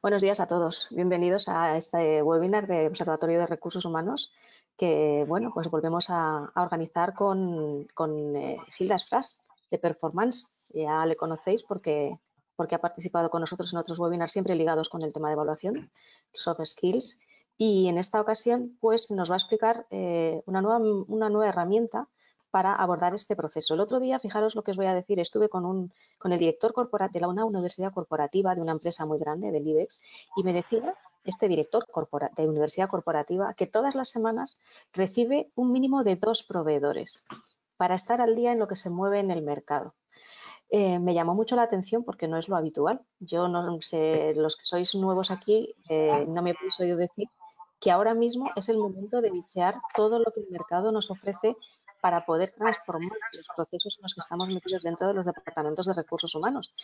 Buenos días a todos. Bienvenidos a este webinar de Observatorio de Recursos Humanos que, bueno, pues volvemos a organizar con Hilda Frast de Performance. Ya le conocéis porque ha participado con nosotros en otros webinars siempre ligados con el tema de evaluación, soft skills. Y en esta ocasión, pues nos va a explicar una nueva herramienta para abordar este proceso. El otro día, fijaros lo que os voy a decir, estuve con el director de una universidad corporativa de una empresa muy grande, del IBEX, y me decía este director de universidad corporativa que todas las semanas recibe un mínimo de 2 proveedores para estar al día en lo que se mueve en el mercado. Me llamó mucho la atención porque no es lo habitual. Yo no sé, los que sois nuevos aquí, no me habéis oído decir que ahora mismo es el momento de bucear todo lo que el mercado nos ofrece para poder transformar los procesos en los que estamos metidos dentro de los departamentos de recursos humanos.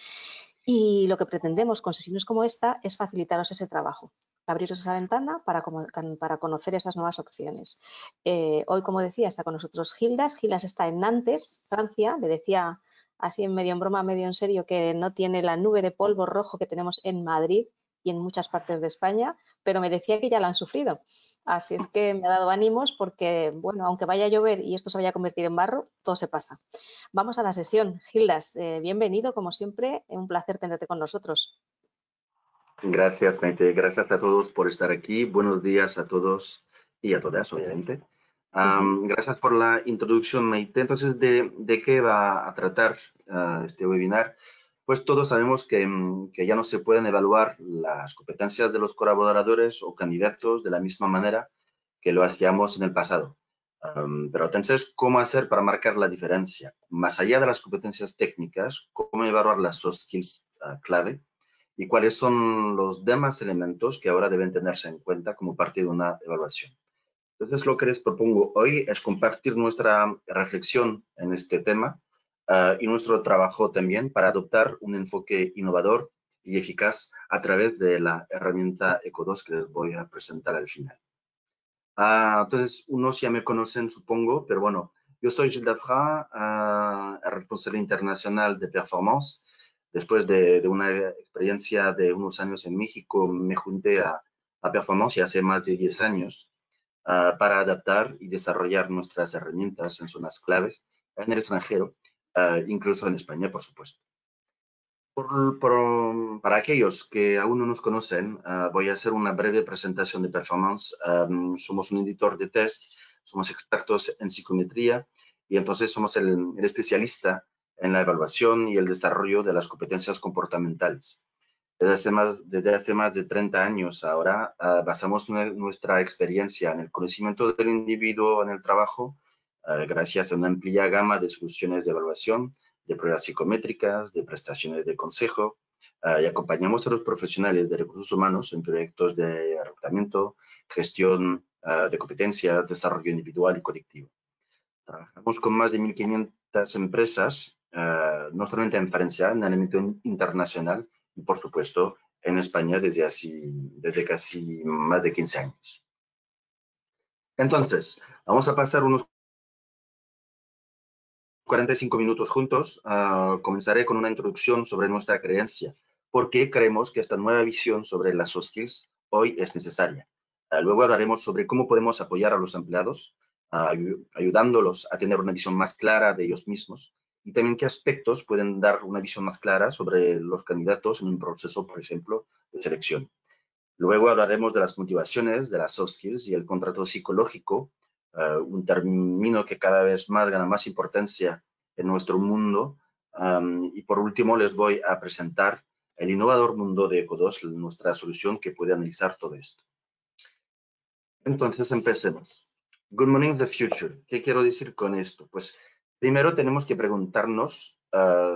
Y lo que pretendemos con sesiones como esta es facilitaros ese trabajo, abriros esa ventana para conocer esas nuevas opciones. Hoy, como decía, está con nosotros Gildas. Gildas está en Nantes, Francia. Le decía así en medio en broma, medio en serio, que no tiene la nube de polvo rojo que tenemos en Madrid y en muchas partes de España, pero me decía que ya la han sufrido. Así es que me ha dado ánimos porque, bueno, aunque vaya a llover y esto se vaya a convertir en barro, todo se pasa. Vamos a la sesión. Gildas, bienvenido, como siempre. Un placer tenerte con nosotros. Gracias, Maite. Gracias a todos por estar aquí. Buenos días a todos y a todas, obviamente. Gracias por la introducción, Maite. Entonces, ¿de qué va a tratar este webinar? Pues todos sabemos que ya no se pueden evaluar las competencias de los colaboradores o candidatos de la misma manera que lo hacíamos en el pasado. Pero entonces, ¿cómo hacer para marcar la diferencia? Más allá de las competencias técnicas, ¿cómo evaluar las soft skills clave? ¿Y cuáles son los demás elementos que ahora deben tenerse en cuenta como parte de una evaluación? Entonces, lo que les propongo hoy es compartir nuestra reflexión en este tema y nuestro trabajo también para adoptar un enfoque innovador y eficaz a través de la herramienta ECO2 que les voy a presentar al final. Entonces, unos ya me conocen, supongo, pero bueno, yo soy Gilles Dafra, responsable internacional de Performance. Después de una experiencia de unos años en México, me junté a Performance y hace más de 10 años para adaptar y desarrollar nuestras herramientas en zonas claves en el extranjero, incluso en España, por supuesto. Para aquellos que aún no nos conocen, voy a hacer una breve presentación de Performance. Somos un editor de test, somos expertos en psicometría y entonces somos el especialista en la evaluación y el desarrollo de las competencias comportamentales. Desde hace más de 30 años ahora, basamos nuestra experiencia en el conocimiento del individuo en el trabajo, gracias a una amplia gama de soluciones de evaluación, de pruebas psicométricas, de prestaciones de consejo, y acompañamos a los profesionales de recursos humanos en proyectos de reclutamiento, gestión de competencias, desarrollo individual y colectivo. Trabajamos con más de 1.500 empresas, no solamente en Francia, en el ámbito internacional y, por supuesto, en España desde casi más de 15 años. Entonces, vamos a pasar unos 45 minutos juntos. Comenzaré con una introducción sobre nuestra creencia. ¿Por qué creemos que esta nueva visión sobre las soft skills hoy es necesaria? Luego hablaremos sobre cómo podemos apoyar a los empleados, ayudándolos a tener una visión más clara de ellos mismos y también qué aspectos pueden dar una visión más clara sobre los candidatos en un proceso, por ejemplo, de selección. Luego hablaremos de las motivaciones, de las soft skills y el contrato psicológico, un término que cada vez más gana más importancia en nuestro mundo. Y por último, les voy a presentar el innovador mundo de ECO2, nuestra solución que puede analizar todo esto. Entonces, empecemos. Good morning, the future. ¿Qué quiero decir con esto? Pues primero tenemos que preguntarnos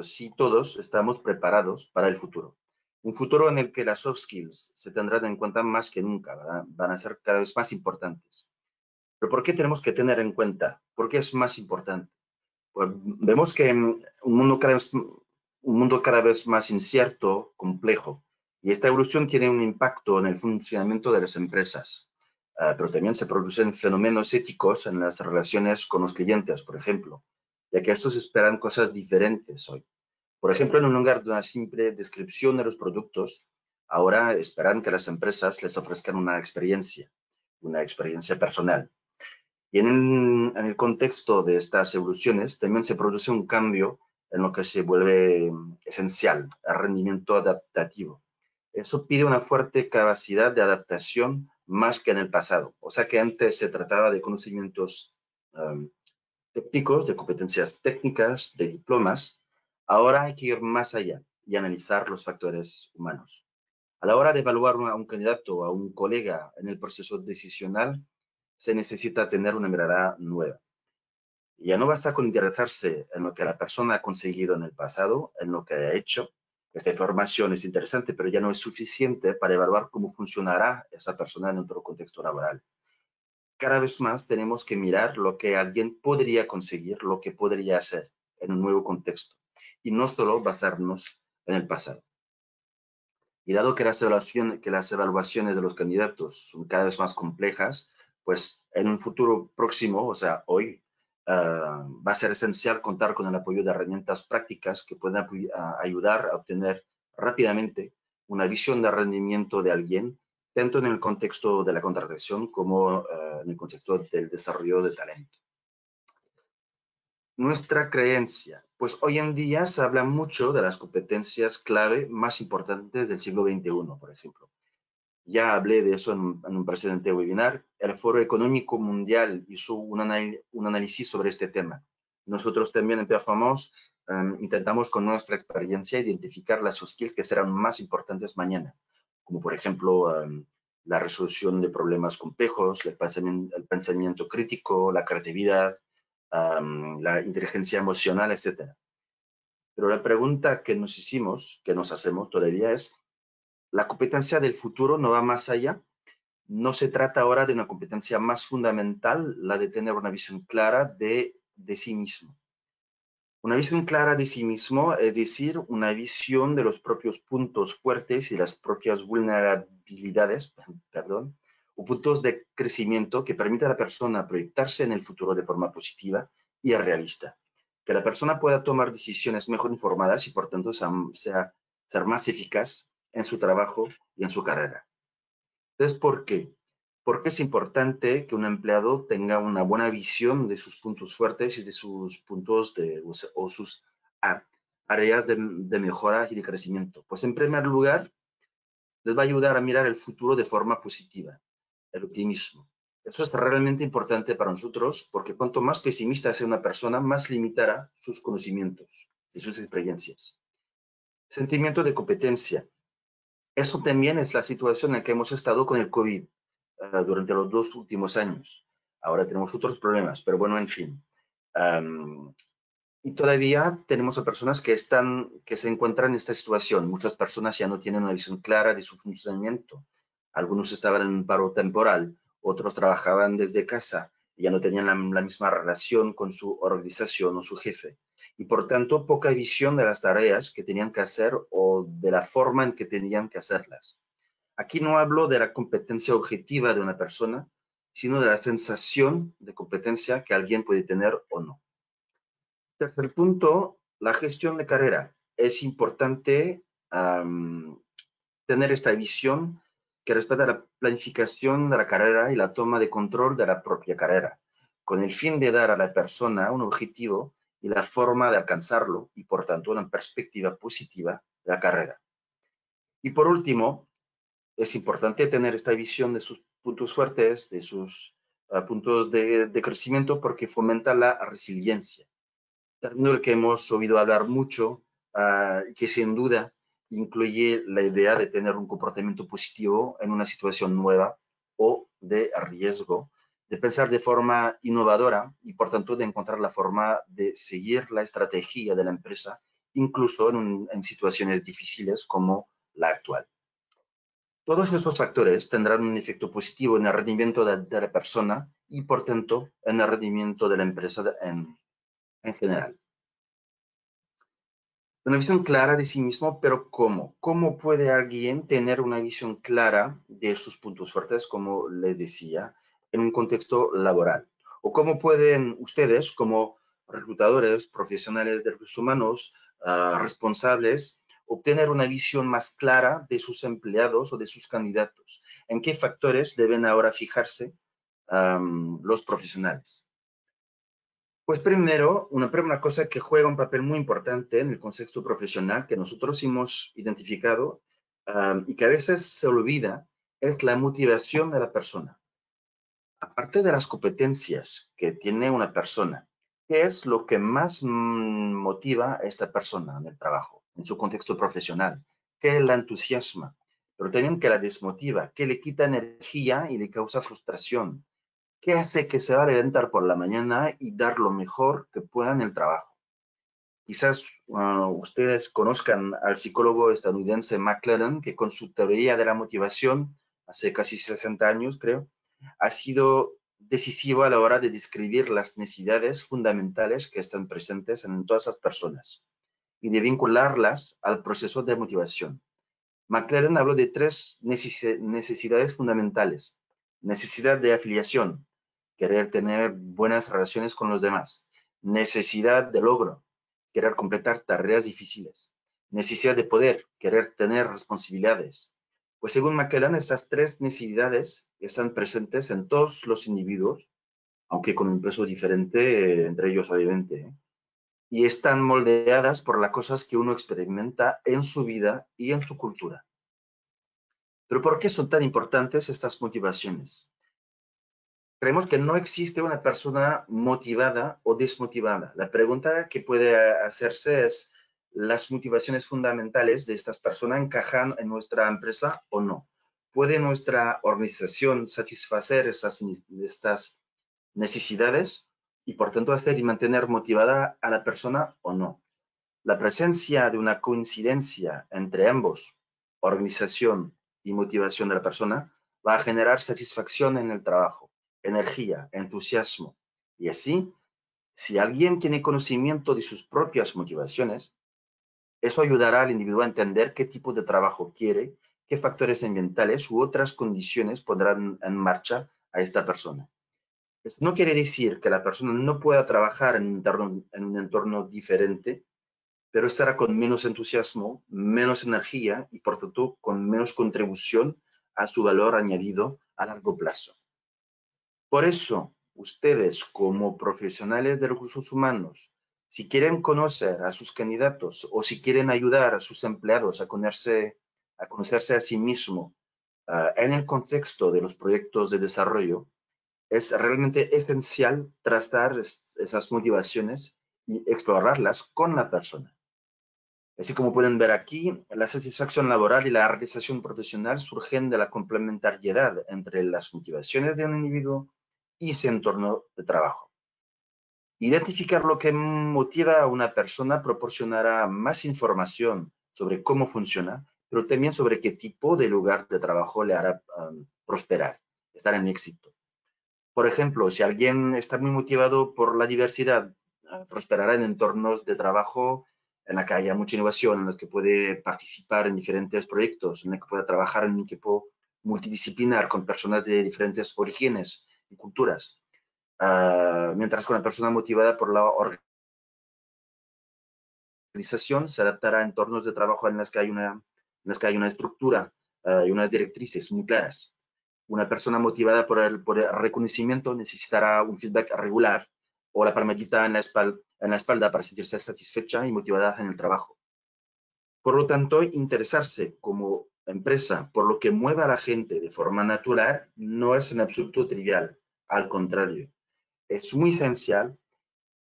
si todos estamos preparados para el futuro. Un futuro en el que las soft skills se tendrán en cuenta más que nunca, ¿verdad? Van a ser cada vez más importantes. ¿Pero por qué tenemos que tener en cuenta? ¿Por qué es más importante? Pues vemos que un mundo cada vez más incierto, complejo, y esta evolución tiene un impacto en el funcionamiento de las empresas. Pero también se producen fenómenos éticos en las relaciones con los clientes, por ejemplo, ya que estos esperan cosas diferentes hoy. Por ejemplo, en un lugar de una simple descripción de los productos, ahora esperan que las empresas les ofrezcan una experiencia personal. Y en el contexto de estas evoluciones también se produce un cambio en lo que se vuelve esencial, el rendimiento adaptativo. Eso pide una fuerte capacidad de adaptación más que en el pasado. O sea que antes se trataba de conocimientos técnicos, de competencias técnicas, de diplomas. Ahora hay que ir más allá y analizar los factores humanos. A la hora de evaluar a un candidato o a un colega en el proceso decisional, se necesita tener una mirada nueva. Ya no basta con interesarse en lo que la persona ha conseguido en el pasado, en lo que ha hecho. Esta información es interesante, pero ya no es suficiente para evaluar cómo funcionará esa persona en otro contexto laboral. Cada vez más tenemos que mirar lo que alguien podría conseguir, lo que podría hacer en un nuevo contexto, y no solo basarnos en el pasado. Y dado que las evaluaciones de los candidatos son cada vez más complejas, pues en un futuro próximo, o sea, hoy, va a ser esencial contar con el apoyo de herramientas prácticas que puedan ayudar a obtener rápidamente una visión de rendimiento de alguien, tanto en el contexto de la contratación como en el contexto del desarrollo de talento. Nuestra creencia. Pues hoy en día se habla mucho de las competencias clave más importantes del siglo XXI, por ejemplo. Ya hablé de eso en un precedente webinar. El Foro Económico Mundial hizo un análisis sobre este tema. Nosotros también en Performance intentamos con nuestra experiencia identificar las skills que serán más importantes mañana, como por ejemplo la resolución de problemas complejos, el pensamiento crítico, la creatividad, la inteligencia emocional, etc. Pero la pregunta que nos hicimos, que nos hacemos todavía es, ¿la competencia del futuro no va más allá? ¿No se trata ahora de una competencia más fundamental, la de tener una visión clara de sí mismo? Una visión clara de sí mismo, es decir, una visión de los propios puntos fuertes y las propias vulnerabilidades, perdón, o puntos de crecimiento que permita a la persona proyectarse en el futuro de forma positiva y realista. Que la persona pueda tomar decisiones mejor informadas y por tanto ser más eficaz en su trabajo y en su carrera. Entonces, ¿por qué? Porque es importante que un empleado tenga una buena visión de sus puntos fuertes y de sus puntos o sus áreas de mejora y de crecimiento. Pues en primer lugar, les va a ayudar a mirar el futuro de forma positiva, el optimismo. Eso es realmente importante para nosotros porque cuanto más pesimista sea una persona, más limitará sus conocimientos y sus experiencias. Sentimiento de competencia. Eso también es la situación en la que hemos estado con el COVID durante los 2 últimos años. Ahora tenemos otros problemas, pero bueno, en fin. Y todavía tenemos a personas que se encuentran en esta situación. Muchas personas ya no tienen una visión clara de su funcionamiento. Algunos estaban en un paro temporal, otros trabajaban desde casa y ya no tenían la misma relación con su organización o su jefe. Y por tanto, poca visión de las tareas que tenían que hacer o de la forma en que tenían que hacerlas. Aquí no hablo de la competencia objetiva de una persona, sino de la sensación de competencia que alguien puede tener o no. Tercer punto, la gestión de carrera. Es importante tener esta visión que respeta la planificación de la carrera y la toma de control de la propia carrera, con el fin de dar a la persona un objetivo y la forma de alcanzarlo y, por tanto, una perspectiva positiva de la carrera. Y por último, es importante tener esta visión de sus puntos fuertes, de sus puntos de crecimiento, porque fomenta la resiliencia. Término del que hemos oído hablar mucho y que sin duda incluye la idea de tener un comportamiento positivo en una situación nueva o de riesgo, de pensar de forma innovadora y por tanto de encontrar la forma de seguir la estrategia de la empresa, incluso en situaciones difíciles como la actual. Todos estos factores tendrán un efecto positivo en el rendimiento de la persona y, por tanto, en el rendimiento de la empresa en general. Una visión clara de sí mismo, pero ¿cómo? ¿Cómo puede alguien tener una visión clara de sus puntos fuertes, como les decía, en un contexto laboral? ¿O cómo pueden ustedes, como reclutadores, profesionales de recursos humanos, responsables obtener una visión más clara de sus empleados o de sus candidatos. ¿En qué factores deben ahora fijarse los profesionales? Pues primero, una cosa que juega un papel muy importante en el contexto profesional que nosotros hemos identificado y que a veces se olvida es la motivación de la persona. Aparte de las competencias que tiene una persona, ¿qué es lo que más motiva a esta persona en el trabajo, en su contexto profesional? ¿Qué la entusiasma? Pero también qué la desmotiva, qué le quita energía y le causa frustración. ¿Qué hace que se va a levantar por la mañana y dar lo mejor que pueda en el trabajo? Quizás ustedes conozcan al psicólogo estadounidense McLaren, que con su teoría de la motivación, hace casi 60 años creo, ha sido decisivo a la hora de describir las necesidades fundamentales que están presentes en todas las personas y de vincularlas al proceso de motivación. McLaren habló de tres necesidades fundamentales. Necesidad de afiliación, querer tener buenas relaciones con los demás. Necesidad de logro, querer completar tareas difíciles. Necesidad de poder, querer tener responsabilidades. Pues según McLaren, estas tres necesidades están presentes en todos los individuos, aunque con un peso diferente entre ellos, obviamente, y están moldeadas por las cosas que uno experimenta en su vida y en su cultura. Pero ¿por qué son tan importantes estas motivaciones? Creemos que no existe una persona motivada o desmotivada. La pregunta que puede hacerse es, ¿las motivaciones fundamentales de estas personas encajan en nuestra empresa o no? ¿Puede nuestra organización satisfacer estas necesidades y por tanto hacer y mantener motivada a la persona o no? La presencia de una coincidencia entre ambos, organización y motivación de la persona, va a generar satisfacción en el trabajo, energía, entusiasmo. Y así, si alguien tiene conocimiento de sus propias motivaciones, eso ayudará al individuo a entender qué tipo de trabajo quiere, qué factores ambientales u otras condiciones pondrán en marcha a esta persona. Eso no quiere decir que la persona no pueda trabajar en un entorno diferente, pero estará con menos entusiasmo, menos energía y por tanto con menos contribución a su valor añadido a largo plazo. Por eso, ustedes como profesionales de recursos humanos, si quieren conocer a sus candidatos o si quieren ayudar a sus empleados a conocerse a sí mismos en el contexto de los proyectos de desarrollo, es realmente esencial trazar esas motivaciones y explorarlas con la persona. Así como pueden ver aquí, la satisfacción laboral y la realización profesional surgen de la complementariedad entre las motivaciones de un individuo y su entorno de trabajo. Identificar lo que motiva a una persona proporcionará más información sobre cómo funciona, pero también sobre qué tipo de lugar de trabajo le hará prosperar, estar en éxito. Por ejemplo, si alguien está muy motivado por la diversidad, prosperará en entornos de trabajo en la que haya mucha innovación, en los que puede participar en diferentes proyectos, en el que pueda trabajar en un equipo multidisciplinar con personas de diferentes orígenes y culturas. Mientras que una persona motivada por la organización se adaptará a entornos de trabajo en las que hay una estructura y unas directrices muy claras. Una persona motivada por el reconocimiento necesitará un feedback regular o la palmadita en la espalda para sentirse satisfecha y motivada en el trabajo. Por lo tanto, interesarse como empresa por lo que mueva a la gente de forma natural no es en absoluto trivial. Al contrario, es muy esencial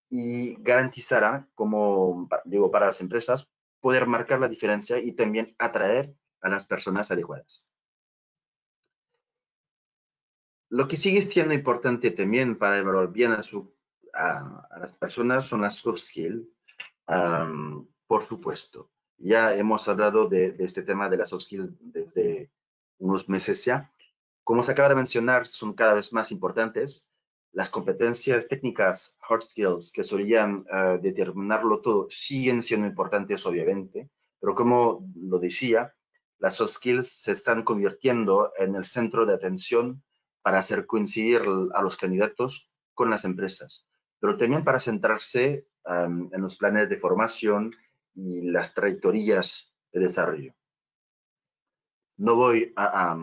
y garantizará, como digo, para las empresas, poder marcar la diferencia y también atraer a las personas adecuadas. Lo que sigue siendo importante también para evaluar bien a las personas son las soft skills, por supuesto. Ya hemos hablado de este tema de las soft skills desde unos meses ya. Como se acaba de mencionar, son cada vez más importantes. Las competencias técnicas, hard skills, que solían determinarlo todo, siguen siendo importantes, obviamente, pero como lo decía, las soft skills se están convirtiendo en el centro de atención para hacer coincidir a los candidatos con las empresas, pero también para centrarse en los planes de formación y las trayectorias de desarrollo. No voy a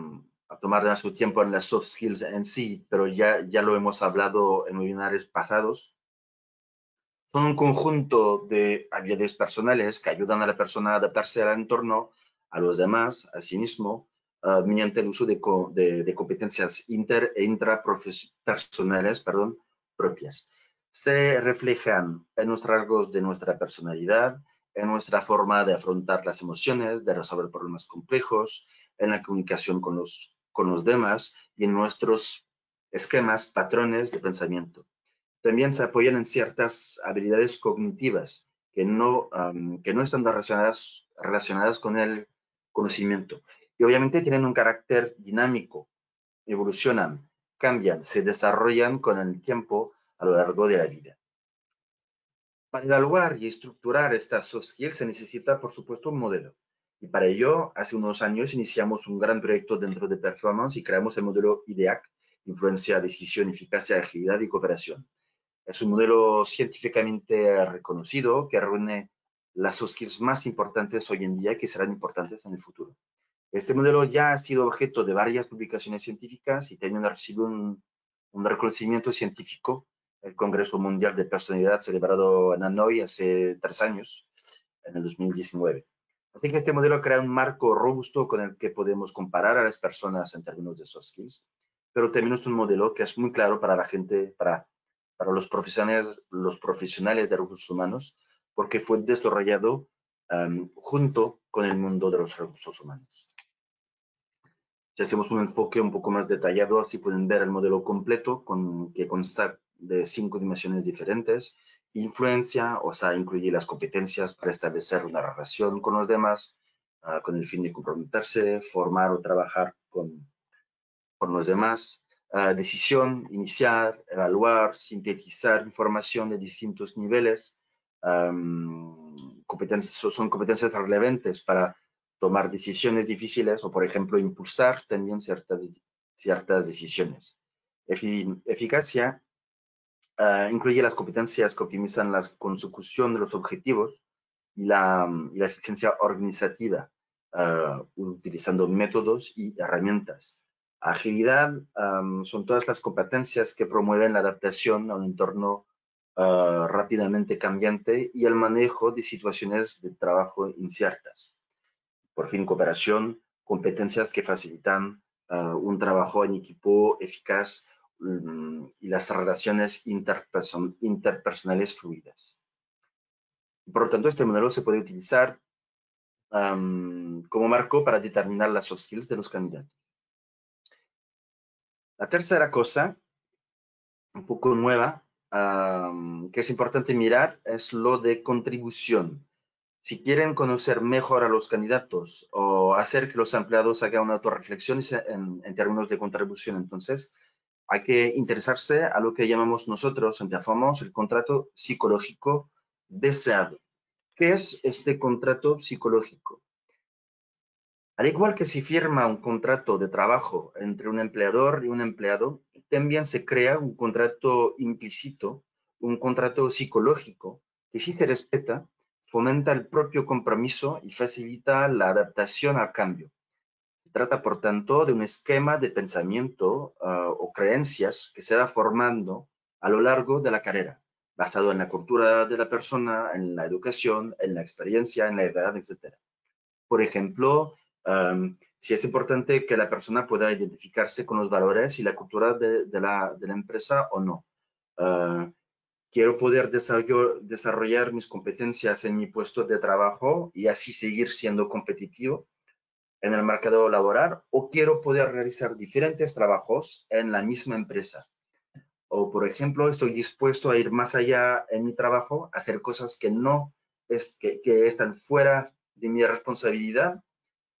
tomar de su tiempo en las soft skills en sí, pero ya lo hemos hablado en webinars pasados. Son un conjunto de habilidades personales que ayudan a la persona a adaptarse al entorno, a los demás, a sí mismo, mediante el uso de competencias inter e intrapersonales propias. Se reflejan en los rasgos de nuestra personalidad, en nuestra forma de afrontar las emociones, de resolver problemas complejos, en la comunicación con los demás y en nuestros esquemas, patrones de pensamiento. También se apoyan en ciertas habilidades cognitivas que no están relacionadas con el conocimiento. Y obviamente tienen un carácter dinámico, evolucionan, cambian, se desarrollan con el tiempo a lo largo de la vida. Para evaluar y estructurar estas soft skills se necesita, por supuesto, un modelo. Y para ello, hace unos años iniciamos un gran proyecto dentro de Performance y creamos el modelo IDEAC, Influencia, Decisión, Eficacia, Agilidad y Cooperación. Es un modelo científicamente reconocido que reúne las soft skills más importantes hoy en día que serán importantes en el futuro. Este modelo ya ha sido objeto de varias publicaciones científicas y también ha recibido un reconocimiento científico, el Congreso Mundial de Personalidad celebrado en Hanoi hace 3 años, en el 2019. Así que este modelo crea un marco robusto con el que podemos comparar a las personas en términos de soft skills, pero también es un modelo que es muy claro para la gente, para los profesionales de recursos humanos, porque fue desarrollado junto con el mundo de los recursos humanos. Si hacemos un enfoque un poco más detallado, así pueden ver el modelo completo que consta de 5 dimensiones diferentes. Influencia, o sea, incluye las competencias para establecer una relación con los demás, con el fin de comprometerse, formar o trabajar con los demás. Decisión, iniciar, evaluar, sintetizar información de distintos niveles. Son competencias relevantes para tomar decisiones difíciles o, por ejemplo, impulsar también ciertas decisiones. Eficacia incluye las competencias que optimizan la consecución de los objetivos y la eficiencia organizativa, utilizando métodos y herramientas. Agilidad son todas las competencias que promueven la adaptación a un entorno rápidamente cambiante y el manejo de situaciones de trabajo inciertas. Por fin, cooperación, competencias que facilitan un trabajo en equipo eficaz y las relaciones interpersonales fluidas. Por lo tanto, este modelo se puede utilizar como marco para determinar las soft skills de los candidatos. La tercera cosa, un poco nueva, que es importante mirar, es lo de contribución. Si quieren conocer mejor a los candidatos o hacer que los empleados hagan una autorreflexión en términos de contribución, entonces hay que interesarse a lo que llamamos nosotros en Performance el contrato psicológico deseado. ¿Qué es este contrato psicológico? Al igual que si firma un contrato de trabajo entre un empleador y un empleado, también se crea un contrato implícito, un contrato psicológico, que si se respeta, fomenta el propio compromiso y facilita la adaptación al cambio. Se trata, por tanto, de un esquema de pensamiento o creencias que se va formando a lo largo de la carrera, basado en la cultura de la persona, en la educación, en la experiencia, en la edad, etc. Por ejemplo, si es importante que la persona pueda identificarse con los valores y la cultura de la empresa o no. Quiero poder desarrollar mis competencias en mi puesto de trabajo y así seguir siendo competitivo en el mercado laboral, o quiero poder realizar diferentes trabajos en la misma empresa. O, por ejemplo, estoy dispuesto a ir más allá en mi trabajo, a hacer cosas que están fuera de mi responsabilidad,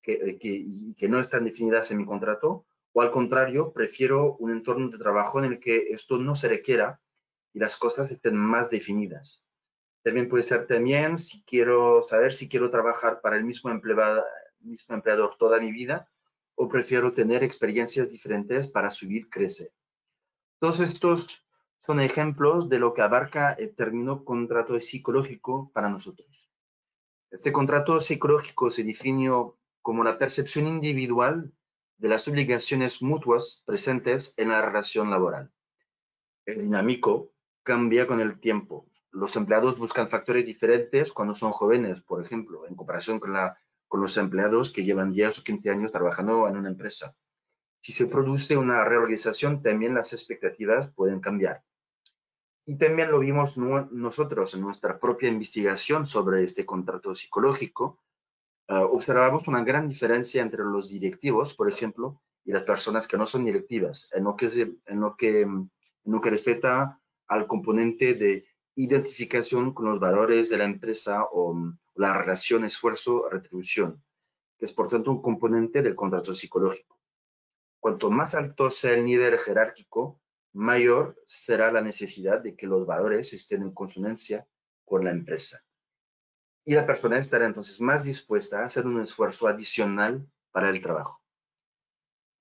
que no están definidas en mi contrato, o al contrario, prefiero un entorno de trabajo en el que esto no se requiera y las cosas estén más definidas. También puede ser si quiero saber si quiero trabajar para el mismo empleador toda mi vida o prefiero tener experiencias diferentes para subir, crecer. Todos estos son ejemplos de lo que abarca el término contrato psicológico para nosotros. Este contrato psicológico se definió como la percepción individual de las obligaciones mutuas presentes en la relación laboral. Es dinámico, cambia con el tiempo. Los empleados buscan factores diferentes cuando son jóvenes, por ejemplo, en comparación con los empleados que llevan 10 o 15 años trabajando en una empresa. Si se produce una reorganización, también las expectativas pueden cambiar. Y también lo vimos nosotros en nuestra propia investigación sobre este contrato psicológico. Observamos una gran diferencia entre los directivos, por ejemplo, y las personas que no son directivas, en lo que respecta al componente de identificación con los valores de la empresa o la relación esfuerzo-retribución, que es por tanto un componente del contrato psicológico. Cuanto más alto sea el nivel jerárquico, mayor será la necesidad de que los valores estén en consonancia con la empresa. Y la persona estará entonces más dispuesta a hacer un esfuerzo adicional para el trabajo.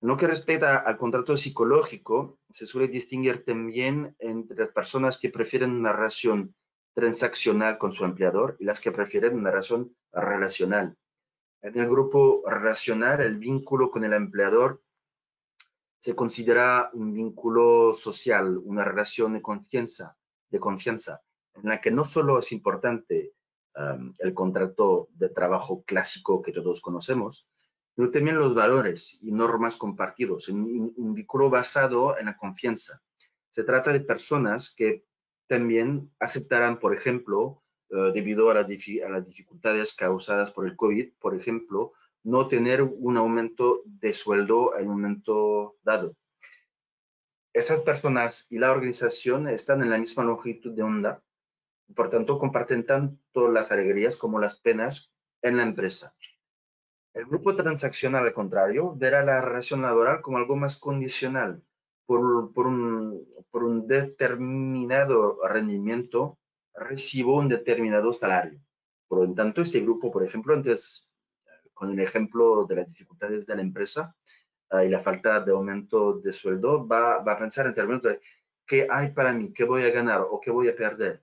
En lo que respecta al contrato psicológico, se suele distinguir también entre las personas que prefieren una relación transaccional con su empleador y las que prefieren una relación relacional. En el grupo relacional, el vínculo con el empleador se considera un vínculo social, una relación de confianza, en la que no solo es importante el contrato de trabajo clásico que todos conocemos, pero también los valores y normas compartidos, un vínculo basado en la confianza. Se trata de personas que también aceptarán, por ejemplo, debido a las dificultades causadas por el COVID, por ejemplo, no tener un aumento de sueldo en un momento dado. Esas personas y la organización están en la misma longitud de onda, por tanto comparten tanto las alegrías como las penas en la empresa. El grupo transaccional, al contrario, verá la relación laboral como algo más condicional. Por un determinado rendimiento, recibo un determinado salario. Por lo tanto, este grupo, por ejemplo, antes, con el ejemplo de las dificultades de la empresa y la falta de aumento de sueldo, va a pensar en términos de qué hay para mí, qué voy a ganar o qué voy a perder.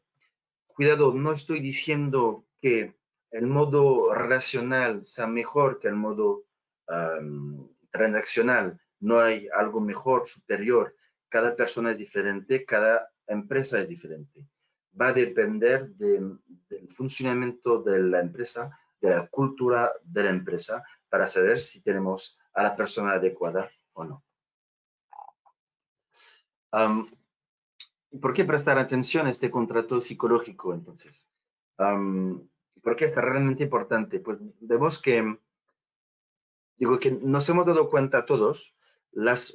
Cuidado, no estoy diciendo que el modo relacional sea mejor que el modo transaccional. No hay algo mejor, superior. Cada persona es diferente, cada empresa es diferente. Va a depender del funcionamiento de la empresa, de la cultura de la empresa, para saber si tenemos a la persona adecuada o no. ¿Por qué prestar atención a este contrato psicológico entonces? ¿Por qué es realmente importante? Pues vemos que, que nos hemos dado cuenta todos,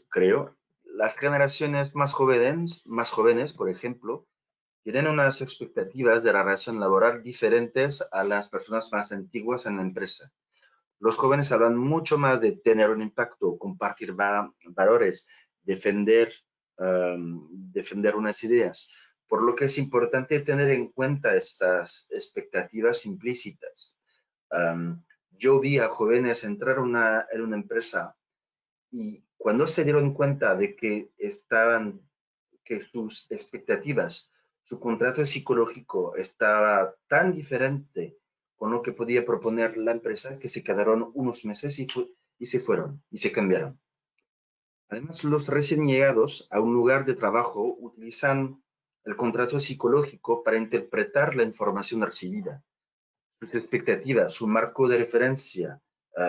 creo, las generaciones más jóvenes, por ejemplo, tienen unas expectativas de la relación laboral diferentes a las personas más antiguas en la empresa. Los jóvenes hablan mucho más de tener un impacto, compartir valores, defender unas ideas, por lo que es importante tener en cuenta estas expectativas implícitas. Yo vi a jóvenes entrar en una empresa y cuando se dieron cuenta de que sus expectativas, su contrato psicológico estaba tan diferente con lo que podía proponer la empresa que se quedaron unos meses y se fueron y se cambiaron. Además, los recién llegados a un lugar de trabajo utilizan el contrato psicológico para interpretar la información recibida. Sus expectativas, su marco de referencia,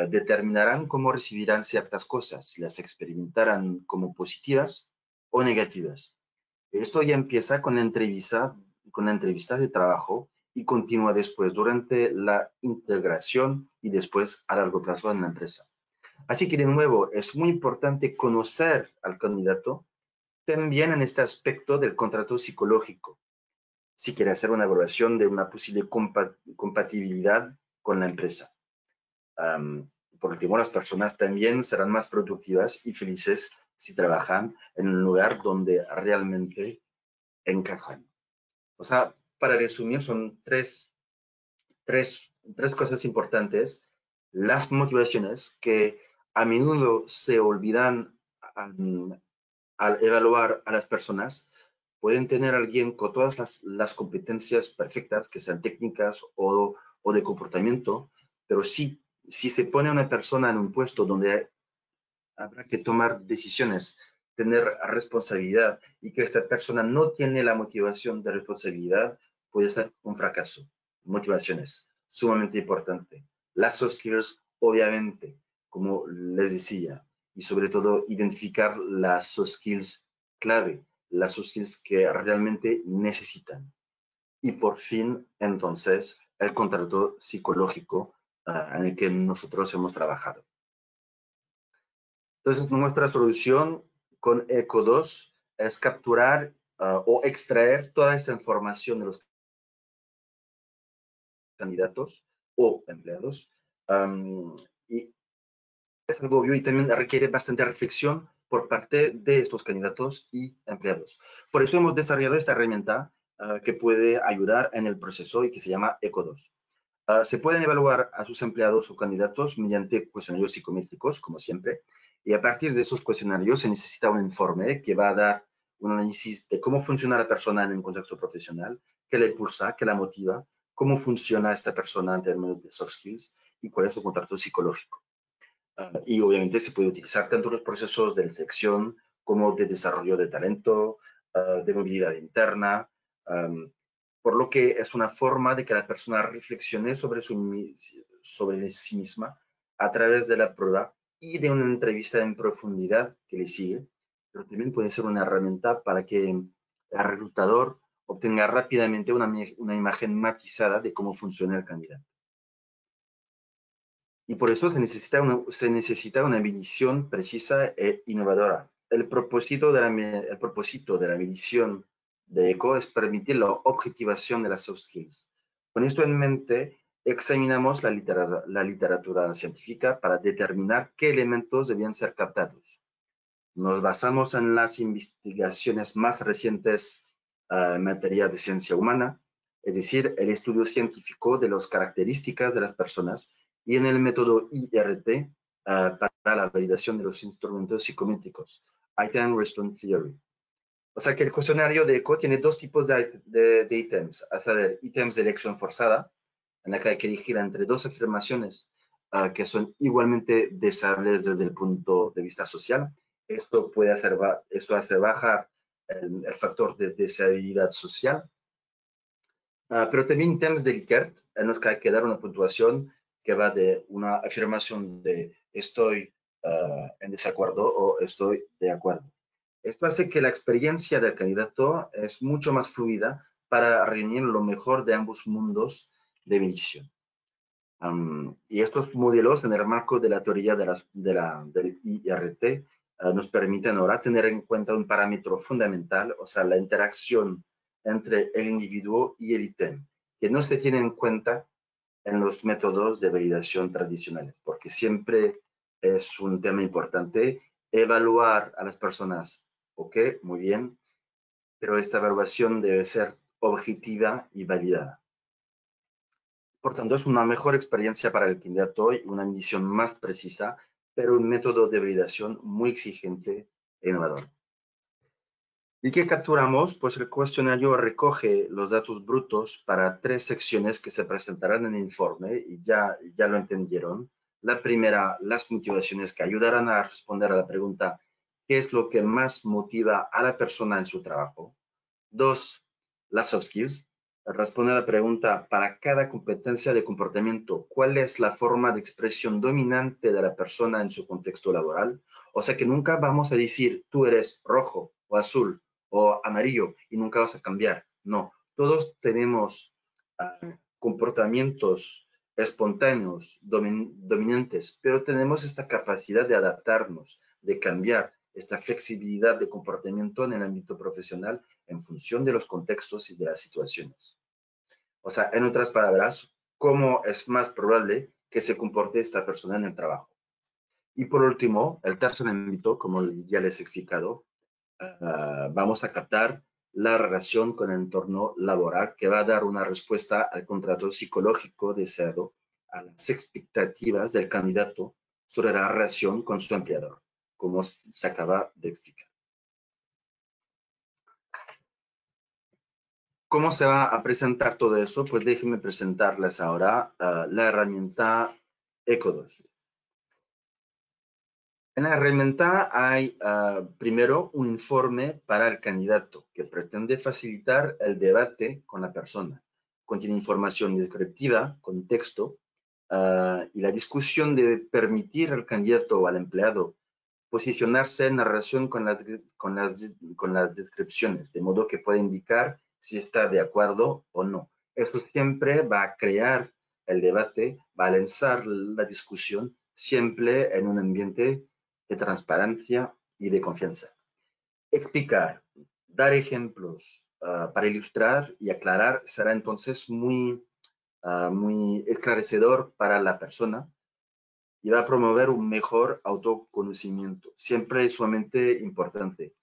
determinarán cómo recibirán ciertas cosas, si las experimentarán como positivas o negativas. Esto ya empieza con la entrevista de trabajo y continúa después durante la integración y después a largo plazo en la empresa. Así que de nuevo, es muy importante conocer al candidato también en este aspecto del contrato psicológico, si quiere hacer una evaluación de una posible compatibilidad con la empresa. Por último, las personas también serán más productivas y felices si trabajan en un lugar donde realmente encajan. O sea, para resumir, son tres cosas importantes. Las motivaciones que a menudo se olvidan al evaluar a las personas. Pueden tener a alguien con todas las competencias perfectas, que sean técnicas o o de comportamiento, pero si se pone a una persona en un puesto donde habrá que tomar decisiones, tener responsabilidad, y que esta persona no tiene la motivación de responsabilidad, puede ser un fracaso. Motivaciones, sumamente importante. Las soft skills, obviamente, como les decía, y sobre todo identificar las soft skills clave, las soft skills que realmente necesitan. Y por fin, entonces, el contrato psicológico en el que nosotros hemos trabajado. Entonces, nuestra solución con ECO2 es capturar o extraer toda esta información de los candidatos o empleados. Y es algo obvio y también requiere bastante reflexión por parte de estos candidatos y empleados. Por eso hemos desarrollado esta herramienta que puede ayudar en el proceso y que se llama ECO2. Se pueden evaluar a sus empleados o candidatos mediante cuestionarios psicométricos, como siempre, y a partir de esos cuestionarios se necesita un informe que va a dar un análisis de cómo funciona la persona en un contexto profesional, qué le impulsa, qué la motiva, cómo funciona esta persona en términos de soft skills y cuál es su contrato psicológico. Y obviamente se puede utilizar tanto los procesos de selección como de desarrollo de talento, de movilidad interna, por lo que es una forma de que la persona reflexione sobre sí misma a través de la prueba y de una entrevista en profundidad que le sigue, pero también puede ser una herramienta para que el reclutador obtenga rápidamente una imagen matizada de cómo funciona el candidato. Y por eso se necesita una medición precisa e innovadora. El propósito de la medición de ECO es permitir la objetivación de las soft skills. Con esto en mente, examinamos la literatura científica para determinar qué elementos debían ser captados. Nos basamos en las investigaciones más recientes en materia de ciencia humana, es decir, el estudio científico de las características de las personas, y en el método IRT para la validación de los instrumentos psicométricos, Item Response Theory. O sea que el cuestionario de ECO tiene dos tipos de ítems, a saber, ítems de elección forzada, en la que hay que elegir entre dos afirmaciones que son igualmente deseables desde el punto de vista social. Esto hace bajar el factor de deseabilidad social. Pero también ítems de Likert, en los que hay que dar una puntuación que va de una afirmación de estoy en desacuerdo o estoy de acuerdo. Esto hace que la experiencia del candidato es mucho más fluida para reunir lo mejor de ambos mundos de medición. Y estos modelos, en el marco de la teoría del IRT, nos permiten ahora tener en cuenta un parámetro fundamental, o sea, la interacción entre el individuo y el ítem, que no se tiene en cuenta en los métodos de validación tradicionales, porque siempre es un tema importante evaluar a las personas. Ok, muy bien, pero esta evaluación debe ser objetiva y validada. Por tanto, es una mejor experiencia para el candidato y una medición más precisa, pero un método de validación muy exigente e innovador. ¿Y qué capturamos? Pues el cuestionario recoge los datos brutos para 3 secciones que se presentarán en el informe y ya lo entendieron. La primera, las motivaciones que ayudarán a responder a la pregunta ¿qué es lo que más motiva a la persona en su trabajo? 2, las soft skills. Responde a la pregunta para cada competencia de comportamiento, ¿cuál es la forma de expresión dominante de la persona en su contexto laboral? O sea que nunca vamos a decir tú eres rojo o azul o amarillo y nunca vas a cambiar. No, todos tenemos comportamientos espontáneos, dominantes, pero tenemos esta capacidad de adaptarnos, de cambiar, esta flexibilidad de comportamiento en el ámbito profesional en función de los contextos y de las situaciones. O sea, en otras palabras, cómo es más probable que se comporte esta persona en el trabajo. Y por último, el tercer ámbito, como ya les he explicado, vamos a captar la relación con el entorno laboral que va a dar una respuesta al contrato psicológico deseado, a las expectativas del candidato sobre la relación con su empleador, como se acaba de explicar. ¿Cómo se va a presentar todo eso? Pues déjenme presentarles ahora la herramienta ECO2. En la herramienta hay primero un informe para el candidato que pretende facilitar el debate con la persona. Contiene información descriptiva, contexto, y la discusión debe permitir al candidato o al empleado posicionarse en relación con las descripciones, de modo que pueda indicar si está de acuerdo o no. Eso siempre va a crear el debate, va a lanzar la discusión, siempre en un ambiente de transparencia y de confianza. Explicar, dar ejemplos para ilustrar y aclarar será entonces muy esclarecedor para la persona y va a promover un mejor autoconocimiento. Siempre es sumamente importante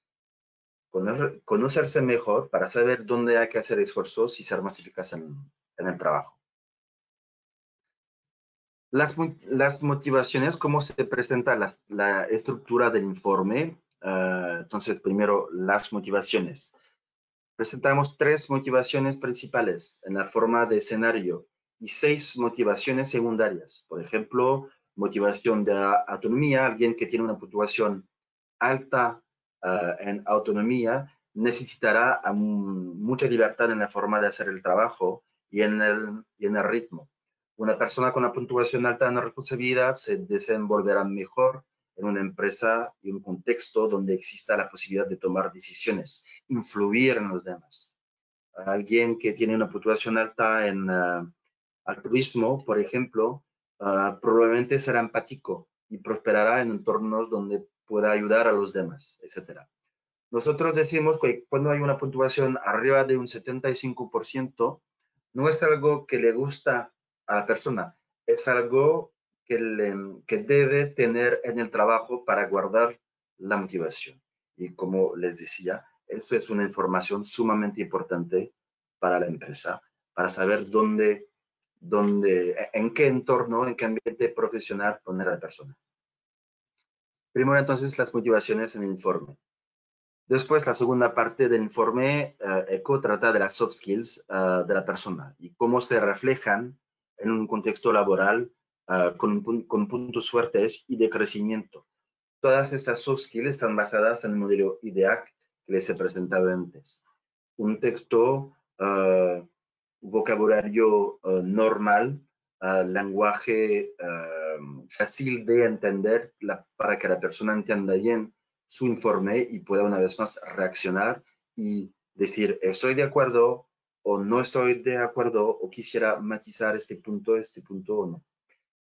conocerse mejor para saber dónde hay que hacer esfuerzos y ser más eficaz en el trabajo. Las motivaciones, cómo se presenta la estructura del informe. Entonces, primero, las motivaciones. Presentamos 3 motivaciones principales en la forma de escenario y 6 motivaciones secundarias. Por ejemplo, motivación de autonomía, alguien que tiene una puntuación alta en autonomía necesitará mucha libertad en la forma de hacer el trabajo y en el ritmo. Una persona con una puntuación alta en la responsabilidad se desenvolverá mejor en una empresa y un contexto donde exista la posibilidad de tomar decisiones, influir en los demás. Alguien que tiene una puntuación alta en altruismo, por ejemplo, probablemente será empático y prosperará en entornos donde pueda ayudar a los demás, etc. Nosotros decimos que cuando hay una puntuación arriba de un 75%, no es algo que le gusta a la persona, es algo que debe tener en el trabajo para guardar la motivación. Y como les decía, eso es una información sumamente importante para la empresa, para saber en qué entorno, en qué ambiente profesional poner a la persona. Primero, entonces, las motivaciones en el informe. Después, la segunda parte del informe ECO trata de las soft skills de la persona y cómo se reflejan en un contexto laboral con puntos fuertes y de crecimiento. Todas estas soft skills están basadas en el modelo IDEAC que les he presentado antes. Un texto, vocabulario normal, lenguaje fácil de entender para que la persona entienda bien su informe y pueda una vez más reaccionar y decir estoy de acuerdo o no estoy de acuerdo o quisiera matizar este punto o no.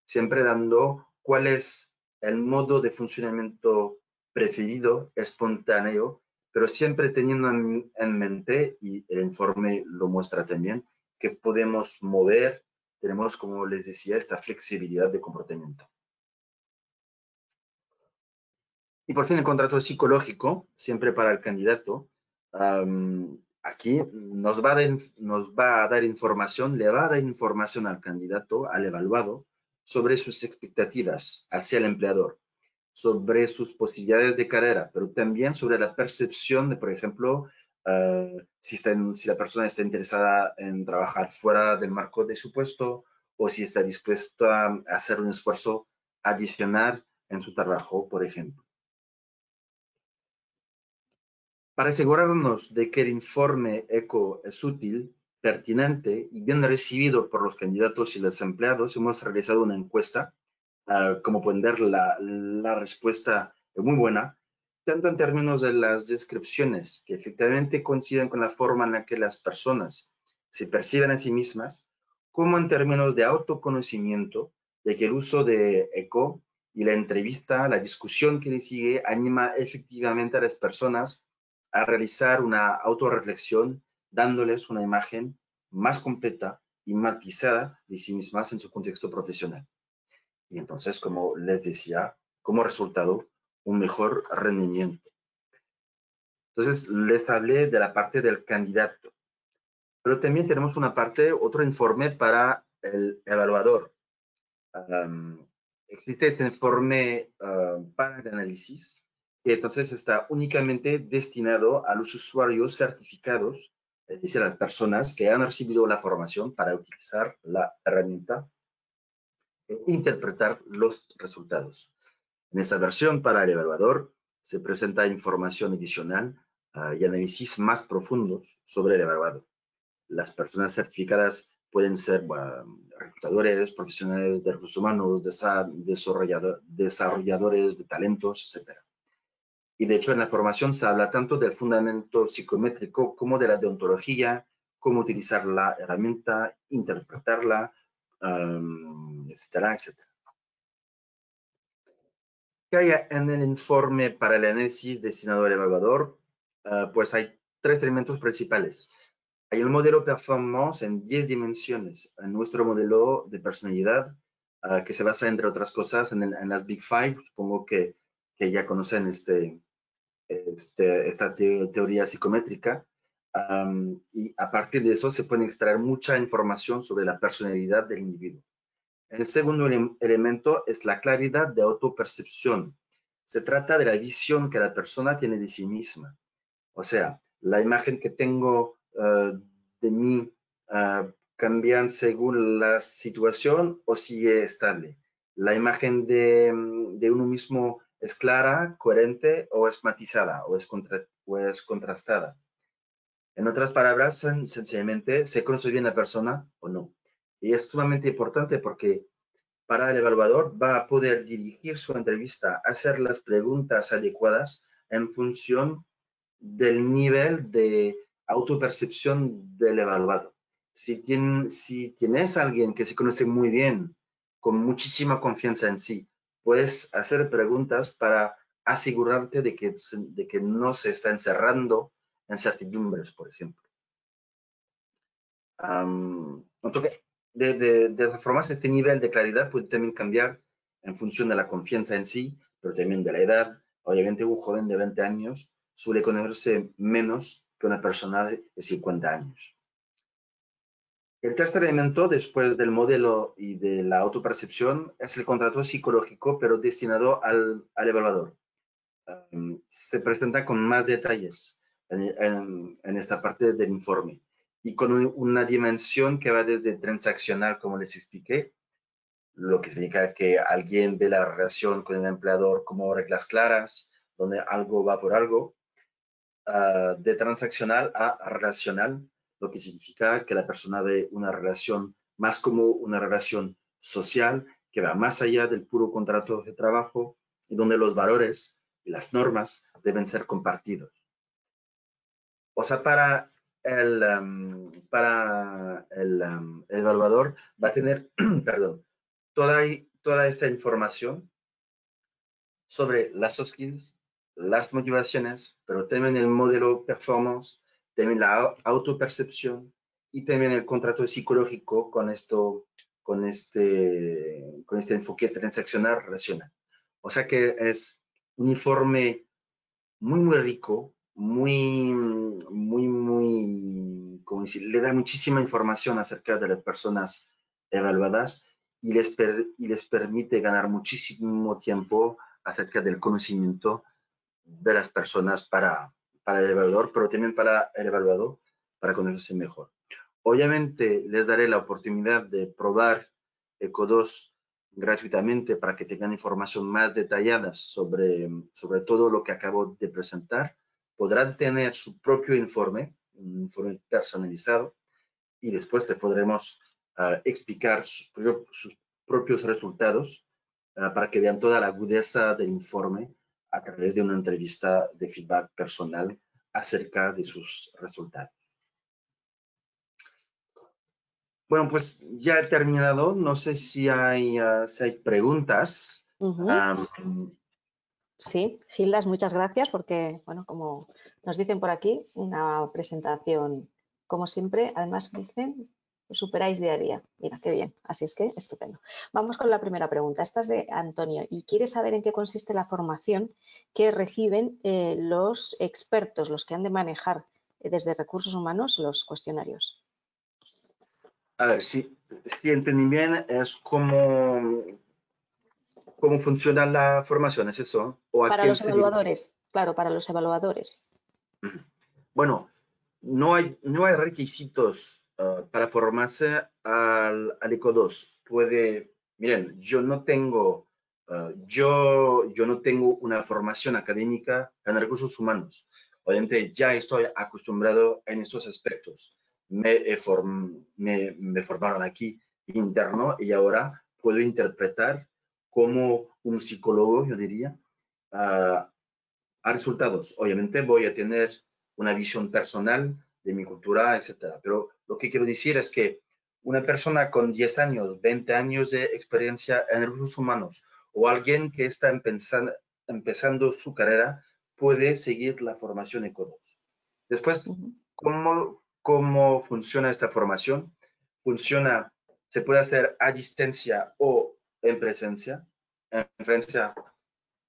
Siempre dando cuál es el modo de funcionamiento preferido, espontáneo, pero siempre teniendo en mente, y el informe lo muestra también, que podemos mover, tenemos, como les decía, esta flexibilidad de comportamiento. Y por fin el contrato psicológico, siempre para el candidato. Aquí nos va a dar información, le va a dar información al candidato, al evaluado, sobre sus expectativas hacia el empleador, sobre sus posibilidades de carrera, pero también sobre la percepción de, por ejemplo, si la persona está interesada en trabajar fuera del marco de su puesto o si está dispuesta a hacer un esfuerzo adicional en su trabajo, por ejemplo. Para asegurarnos de que el informe ECO es útil, pertinente y bien recibido por los candidatos y los empleados, hemos realizado una encuesta. Como pueden ver, la respuesta es muy buena, tanto en términos de las descripciones, que efectivamente coinciden con la forma en la que las personas se perciben a sí mismas, como en términos de autoconocimiento, ya que el uso de ECO y la entrevista, la discusión que le sigue, anima efectivamente a las personas a realizar una autorreflexión, dándoles una imagen más completa y matizada de sí mismas en su contexto profesional. Y entonces, como les decía, como resultado, un mejor rendimiento. Entonces, les hablé de la parte del candidato, pero también tenemos una parte, otro informe para el evaluador. Existe ese informe para el análisis, que entonces está únicamente destinado a los usuarios certificados es decir, las personas que han recibido la formación para utilizar la herramienta e interpretar los resultados. En esta versión para el evaluador se presenta información adicional y análisis más profundos sobre el evaluado. Las personas certificadas pueden ser reclutadores, profesionales de recursos humanos, desarrolladores de talentos, etc. Y de hecho en la formación se habla tanto del fundamento psicométrico como de la deontología, cómo utilizar la herramienta, interpretarla, etcétera, etcétera. ¿Qué hay en el informe para el análisis destinado al evaluador? Pues hay 3 elementos principales. Hay un modelo performance en 10 dimensiones, en nuestro modelo de personalidad, que se basa, entre otras cosas, en las Big Five. Supongo que ya conocen esta teoría psicométrica. Y a partir de eso se puede extraer mucha información sobre la personalidad del individuo. El segundo elemento es la claridad de autopercepción. Se trata de la visión que la persona tiene de sí misma. O sea, la imagen que tengo de mí cambian según la situación o sigue estable. La imagen de uno mismo es clara, coherente o es matizada o es contrastada. En otras palabras, sencillamente, ¿se conoce bien la persona o no? Y es sumamente importante porque para el evaluador va a poder dirigir su entrevista, hacer las preguntas adecuadas en función del nivel de autopercepción del evaluado. Si tienes a alguien que se conoce muy bien, con muchísima confianza en sí, puedes hacer preguntas para asegurarte de que no se está encerrando en certidumbres, por ejemplo. Entonces, de todas formas, este nivel de claridad puede también cambiar en función de la confianza en sí, pero también de la edad. Obviamente, un joven de 20 años suele conocerse menos que una persona de 50 años. El tercer elemento, después del modelo y de la autopercepción, es el contrato psicológico, pero destinado al evaluador. Se presenta con más detalles en esta parte del informe y con una dimensión que va desde transaccional, como les expliqué, lo que significa que alguien ve la relación con el empleador como reglas claras, donde algo va por algo, de transaccional a relacional, lo que significa que la persona ve una relación más como una relación social que va más allá del puro contrato de trabajo y donde los valores y las normas deben ser compartidos. O sea, para el evaluador va a tener, perdón, toda esta información sobre las soft skills, las motivaciones, pero también el modelo performance, también la autopercepción y también el contrato psicológico con este enfoque transaccional relacional. O sea que es un informe muy, muy rico, como decir, le da muchísima información acerca de las personas evaluadas y les permite ganar muchísimo tiempo acerca del conocimiento de las personas para el evaluador, pero también para el evaluador, para conocerse mejor. Obviamente les daré la oportunidad de probar ECO2 gratuitamente para que tengan información más detallada sobre todo lo que acabo de presentar. Podrán tener su propio informe, un informe personalizado, y después le podremos explicar sus propios resultados para que vean toda la agudeza del informe a través de una entrevista de feedback personal acerca de sus resultados. Bueno, pues ya he terminado. No sé si hay preguntas. Sí, Gildas, muchas gracias porque, bueno, como nos dicen por aquí, una presentación, como siempre, además dicen, superáis día a día. Mira, qué bien, así es que estupendo. Vamos con la primera pregunta. Esta es de Antonio y quiere saber en qué consiste la formación que reciben los expertos, los que han de manejar desde recursos humanos los cuestionarios. A ver, si entendí bien, es cómo funciona la formación, ¿es eso? ¿O a Para quién los se dirige? evaluadores, claro, para los evaluadores. Bueno, no hay requisitos para formarse al ECO2. Miren, yo no tengo una formación académica en recursos humanos. Obviamente ya estoy acostumbrado en estos aspectos. Me formaron aquí interno y ahora puedo interpretar como un psicólogo, yo diría, a resultados. Obviamente voy a tener una visión personal de mi cultura, etcétera. Pero lo que quiero decir es que una persona con 10 años, 20 años de experiencia en recursos humanos o alguien que está empezando su carrera puede seguir la formación ECO2. Después, ¿cómo funciona esta formación? Se puede hacer a distancia o en presencia. En Francia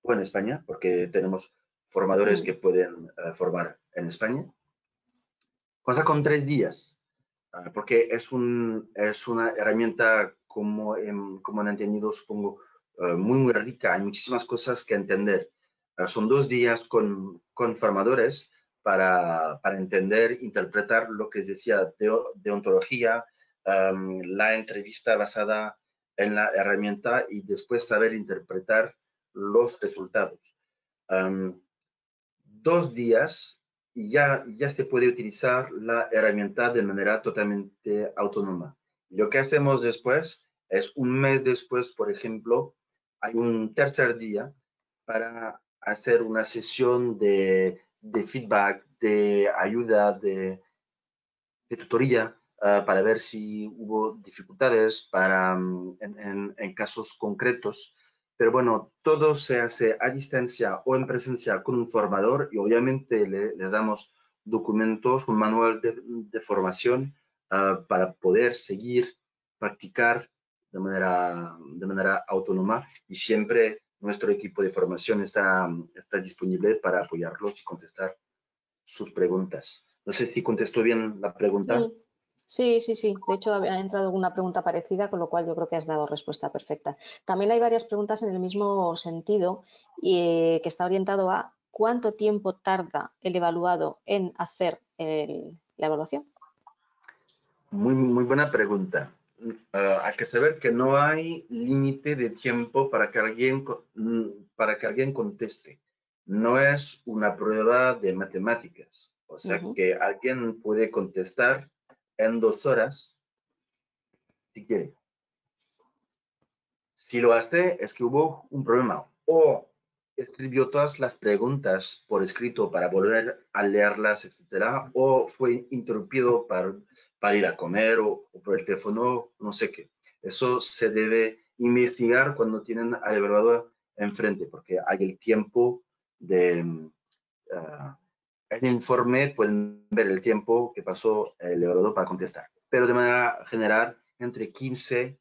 o en España, porque tenemos formadores que pueden formar en España. Cosa con 3 días, porque es una herramienta, como han entendido, supongo, muy rica. Hay muchísimas cosas que entender. Son 2 días con formadores para entender, interpretar lo que decía de ontología, la entrevista basada en la herramienta y después saber interpretar los resultados. 2 días y ya se puede utilizar la herramienta de manera totalmente autónoma. Lo que hacemos después es un mes después, por ejemplo, hay un tercer día para hacer una sesión de feedback, de ayuda, de tutoría, para ver si hubo dificultades en casos concretos. Pero bueno, todo se hace a distancia o en presencia con un formador y obviamente les damos documentos, un manual de formación para poder seguir, practicar de manera autónoma y siempre nuestro equipo de formación está disponible para apoyarlos y contestar sus preguntas. No sé si contestó bien la pregunta. Sí, sí, sí. De hecho, había entrado alguna pregunta parecida, con lo cual yo creo que has dado respuesta perfecta. También hay varias preguntas en el mismo sentido y que está orientado a cuánto tiempo tarda el evaluado en hacer la evaluación. Muy buena pregunta. Hay que saber que no hay límite de tiempo para que alguien conteste. No es una prueba de matemáticas. O sea que alguien puede contestar en 2 horas si quiere. Si lo hace, es que hubo un problema. O escribió todas las preguntas por escrito para volver a leerlas, etcétera, o fue interrumpido para ir a comer o por el teléfono, no sé qué. Eso se debe investigar cuando tienen al evaluador enfrente, porque hay el tiempo en el informe, pueden ver el tiempo que pasó el evaluador para contestar. Pero de manera general, entre 15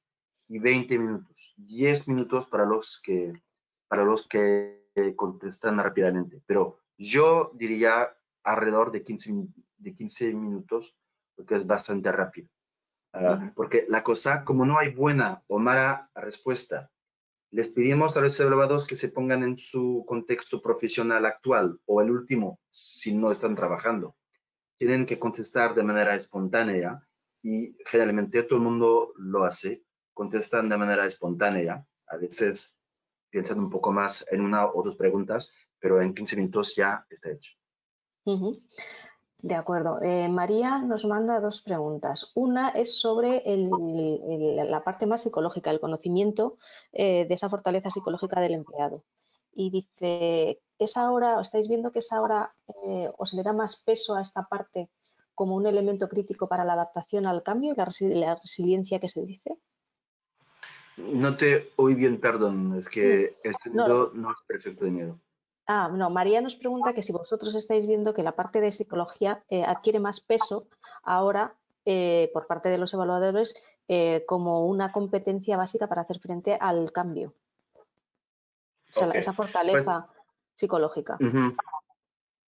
y 20 minutos, 10 minutos para los que contestan rápidamente. Pero yo diría alrededor de 15 minutos, porque es bastante rápido. Porque la cosa, como no hay buena o mala respuesta, les pedimos a los evaluados que se pongan en su contexto profesional actual o el último, si no están trabajando. Tienen que contestar de manera espontánea y generalmente todo el mundo lo hace, contestan de manera espontánea, a veces piensan un poco más en una o dos preguntas, pero en 15 minutos ya está hecho. De acuerdo. María nos manda 2 preguntas. Una es sobre la parte más psicológica, el conocimiento de esa fortaleza psicológica del empleado. Y dice, ¿estáis viendo que es ahora o se le da más peso a esta parte como un elemento crítico para la adaptación al cambio y la resiliencia que se dice? No te oí bien, perdón, es que el sonido No, no es perfecto de miedo. no, María nos pregunta que si vosotros estáis viendo que la parte de psicología adquiere más peso ahora por parte de los evaluadores como una competencia básica para hacer frente al cambio. O sea, Ok, esa pues fortaleza psicológica.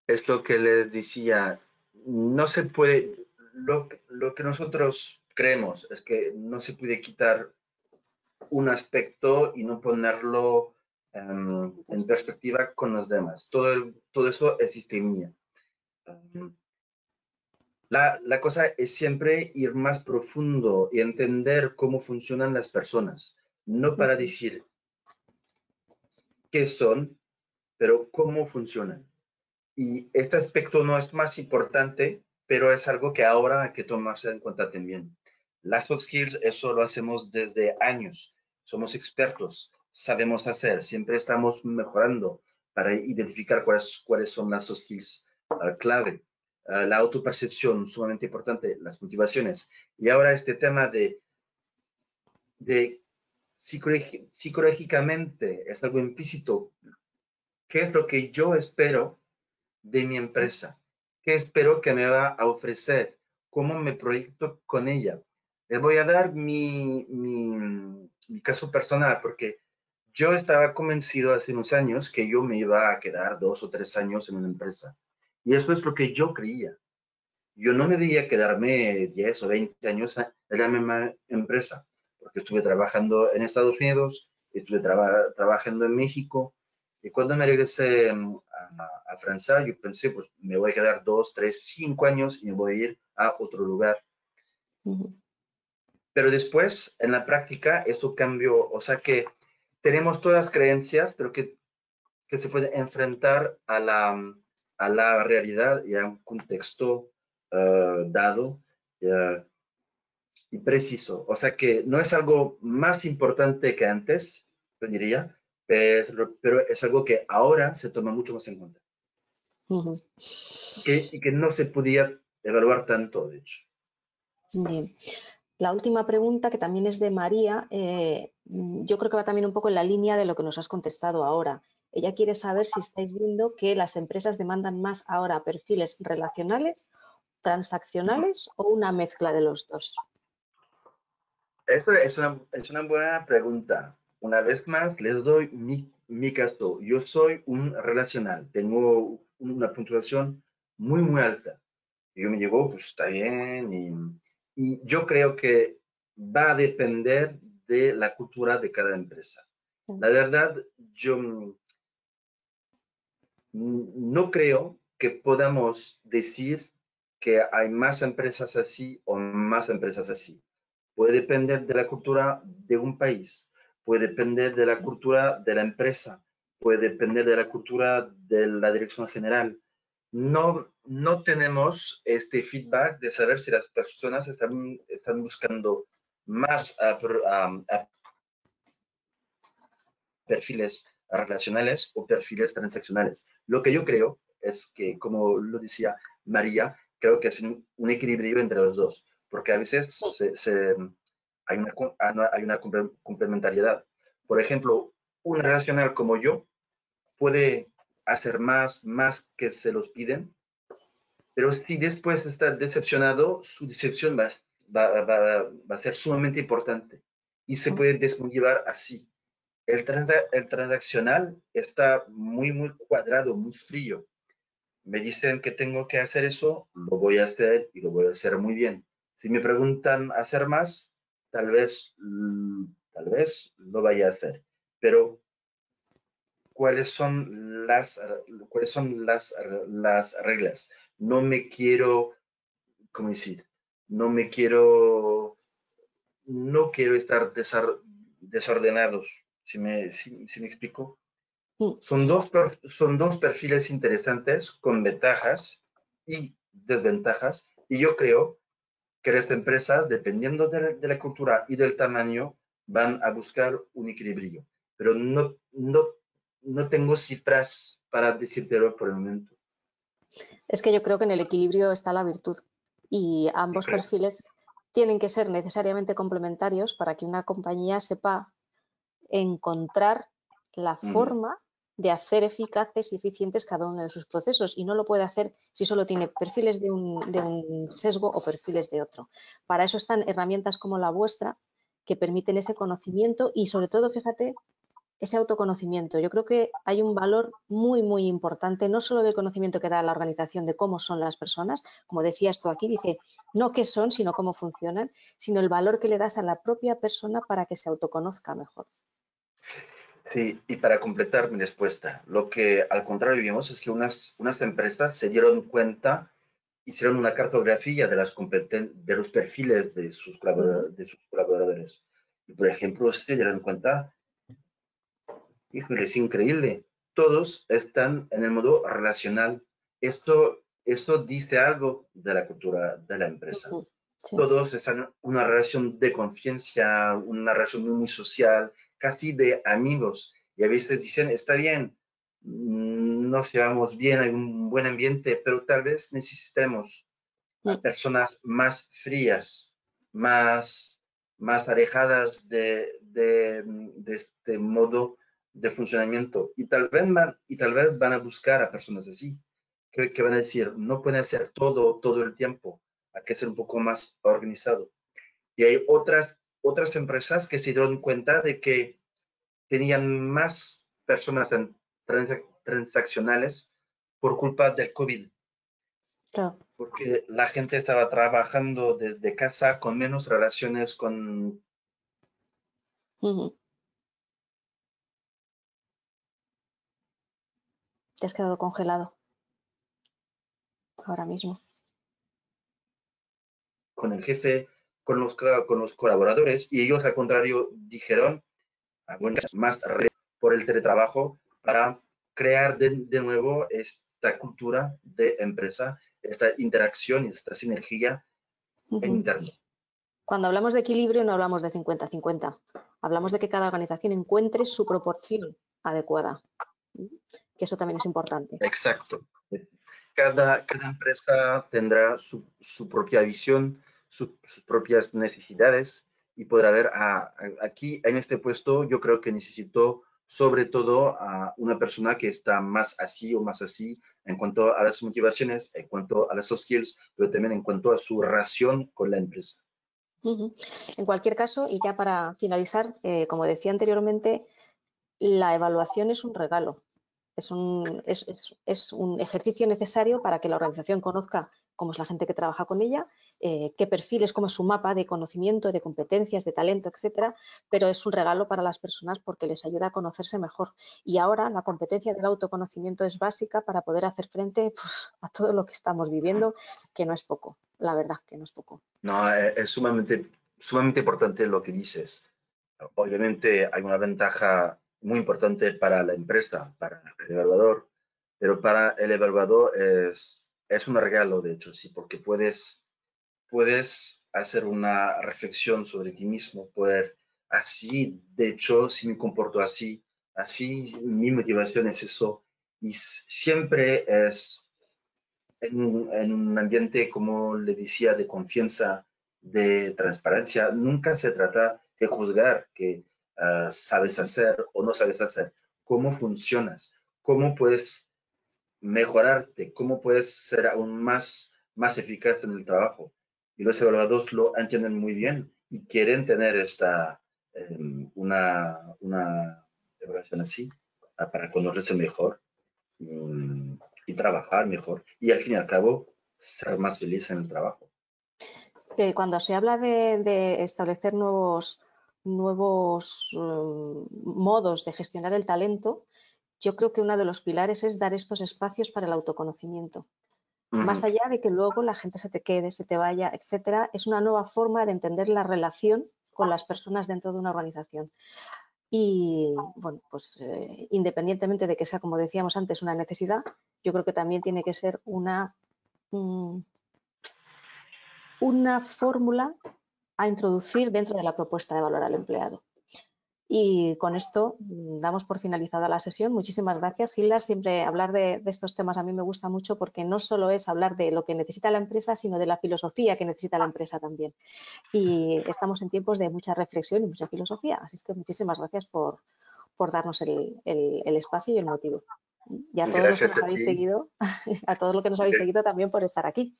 es lo que les decía, no se puede, lo que nosotros creemos es que no se puede quitar un aspecto y no ponerlo en perspectiva con los demás. Todo eso es sistemia. La cosa es siempre ir más profundo y entender cómo funcionan las personas, no para Ujú, decir qué son, pero cómo funcionan. Y este aspecto no es más importante, pero es algo que ahora hay que tomarse en cuenta también. Las soft skills, eso lo hacemos desde años. Somos expertos, sabemos hacer, siempre estamos mejorando para identificar cuáles son las soft skills clave. La autopercepción, sumamente importante, las motivaciones. Y ahora este tema de psicológicamente, es algo implícito. ¿Qué es lo que yo espero de mi empresa? ¿Qué espero que me va a ofrecer? ¿Cómo me proyecto con ella? Les voy a dar mi caso personal, porque yo estaba convencido hace unos años que yo me iba a quedar 2 o 3 años en una empresa. Y eso es lo que yo creía. Yo no me veía quedarme 10 o 20 años en la misma empresa, porque estuve trabajando en Estados Unidos, estuve trabajando en México, y cuando me regresé a Francia, yo pensé, pues me voy a quedar 2, 3, 5 años y me voy a ir a otro lugar. ujú. Pero después, en la práctica, eso cambió, o sea que tenemos todas las creencias, pero que se puede enfrentar a la realidad y a un contexto dado y preciso. O sea que no es algo más importante que antes, yo diría, pero es algo que ahora se toma mucho más en cuenta Ujú. y que no se podía evaluar tanto, de hecho. Bien. La última pregunta, que también es de María, yo creo que va también un poco en la línea de lo que nos has contestado ahora. Ella quiere saber si estáis viendo que las empresas demandan más ahora perfiles relacionales, transaccionales o una mezcla de los dos. Esto es una buena pregunta. Una vez más, les doy mi caso. Yo soy un relacional, tengo una puntuación muy, muy alta. Y yo me llegó, pues está bien. Y yo creo que va a depender de la cultura de cada empresa. La verdad, yo no creo que podamos decir que hay más empresas así o más empresas así. Puede depender de la cultura de un país, puede depender de la cultura de la empresa, puede depender de la cultura de la dirección general. No tenemos este feedback de saber si las personas están buscando más a perfiles relacionales o perfiles transaccionales. Lo que yo creo es que, como lo decía María, creo que es un equilibrio entre los dos, porque a veces hay una complementariedad. Por ejemplo, un relacional como yo puede hacer más que se los piden, pero si después está decepcionado, su decepción va a ser sumamente importante y se puede desmotivar así. El transaccional está muy, muy cuadrado, muy frío. Me dicen que tengo que hacer eso, lo voy a hacer y lo voy a hacer muy bien. Si me preguntan hacer más, tal vez lo vaya a hacer. Pero, ¿cuáles son las reglas? No me quiero, ¿cómo decir? No me quiero, no quiero estar desordenados. Si me explico? Son dos perfiles interesantes con ventajas y desventajas. Y yo creo que las empresas, dependiendo de la cultura y del tamaño, van a buscar un equilibrio. Pero no tengo cifras para decírtelo por el momento. Es que yo creo que en el equilibrio está la virtud y ¿Tú ambos crees? perfiles tienen que ser necesariamente complementarios para que una compañía sepa encontrar la Ujú. forma de hacer eficaces y eficientes cada uno de sus procesos y no lo puede hacer si solo tiene perfiles de un sesgo o perfiles de otro. Para eso están herramientas como la vuestra que permiten ese conocimiento y sobre todo, fíjate, ese autoconocimiento. Yo creo que hay un valor muy, muy importante, no solo del conocimiento que da la organización de cómo son las personas, como decías tú aquí, dice, no qué son, sino cómo funcionan, sino el valor que le das a la propia persona para que se autoconozca mejor. Sí, y para completar mi respuesta, lo que al contrario vimos es que unas empresas se dieron cuenta hicieron una cartografía de de los perfiles de de sus colaboradores. Y, por ejemplo, se dieron cuenta, híjole, es increíble, todos están en el modo relacional. Eso dice algo de la cultura de la empresa. Sí. Todos están en una relación de confianza, una relación muy social, casi de amigos. Y a veces dicen, está bien, nos llevamos bien, hay un buen ambiente, pero tal vez necesitemos a personas más frías, más alejadas de este modo de funcionamiento. Y tal vez van a buscar a personas así, que van a decir, no puede ser todo el tiempo, hay que ser un poco más organizado. Y hay otras empresas que se dieron cuenta de que tenían más personas transaccionales por culpa del COVID. Claro. Porque la gente estaba trabajando desde casa con menos relaciones con... Te has quedado congelado ahora mismo. con el jefe, con los colaboradores, y ellos al contrario dijeron, bueno, más por el teletrabajo para crear de nuevo esta cultura de empresa, esta interacción y esta sinergia interna. Cuando hablamos de equilibrio no hablamos de 50-50, hablamos de que cada organización encuentre su proporción adecuada, que eso también es importante. Exacto. Cada empresa tendrá su propia visión, sus propias necesidades y podrá ver, aquí en este puesto yo creo que necesito sobre todo a una persona que está más así o más así en cuanto a las motivaciones, en cuanto a las soft skills, pero también en cuanto a su relación con la empresa. En cualquier caso, y ya para finalizar, como decía anteriormente, la evaluación es un regalo. Es un ejercicio necesario para que la organización conozca cómo es la gente que trabaja con ella, qué perfiles, cómo es su mapa de conocimiento, de competencias, de talento, etcétera, pero es un regalo para las personas porque les ayuda a conocerse mejor. Y ahora la competencia del autoconocimiento es básica para poder hacer frente a todo lo que estamos viviendo, que no es poco, la verdad que no es poco. No, es sumamente importante lo que dices. Obviamente hay una ventaja muy importante para la empresa, para el evaluador, pero para el evaluador es un regalo, de hecho, sí, porque puedes hacer una reflexión sobre ti mismo, poder, así, de hecho, si me comporto así, así mi motivación es eso, y siempre es en un ambiente, como le decía, de confianza, de transparencia. Nunca se trata de juzgar que sabes hacer o no sabes hacer, cómo funcionas, cómo puedes mejorarte, cómo puedes ser aún más eficaz en el trabajo. Y los evaluadores lo entienden muy bien y quieren tener una evaluación así para conocerse mejor y trabajar mejor y al fin y al cabo ser más feliz en el trabajo. Cuando se habla de establecer nuevos modos de gestionar el talento, yo creo que uno de los pilares es dar estos espacios para el autoconocimiento. Más allá de que luego la gente se te quede, se te vaya, etcétera, es una nueva forma de entender la relación con las personas dentro de una organización. Y bueno, pues independientemente de que sea, como decíamos antes, una necesidad, yo creo que también tiene que ser una fórmula a introducir dentro de la propuesta de valor al empleado. Y con esto damos por finalizada la sesión. Muchísimas gracias, Gilda. Siempre hablar de estos temas a mí me gusta mucho porque no solo es hablar de lo que necesita la empresa, sino de la filosofía que necesita la empresa también. Y estamos en tiempos de mucha reflexión y mucha filosofía. Así que muchísimas gracias por darnos el espacio y el motivo. Y a todos los que Gracias nos a habéis ti. seguido, a todos los que nos habéis seguido también por estar aquí.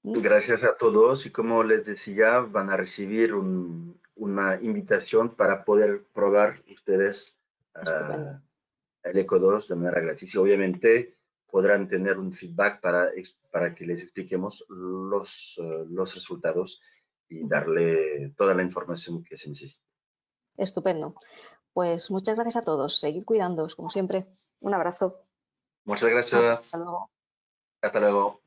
Gracias a todos y como les decía, van a recibir una invitación para poder probar ustedes Estupendo. el Eco 2 de manera gratis y obviamente podrán tener un feedback para que les expliquemos los resultados y darle toda la información que se necesita. Estupendo. Pues muchas gracias a todos. Seguid cuidándoos, como siempre. Un abrazo. Muchas gracias. Hasta luego. Hasta luego.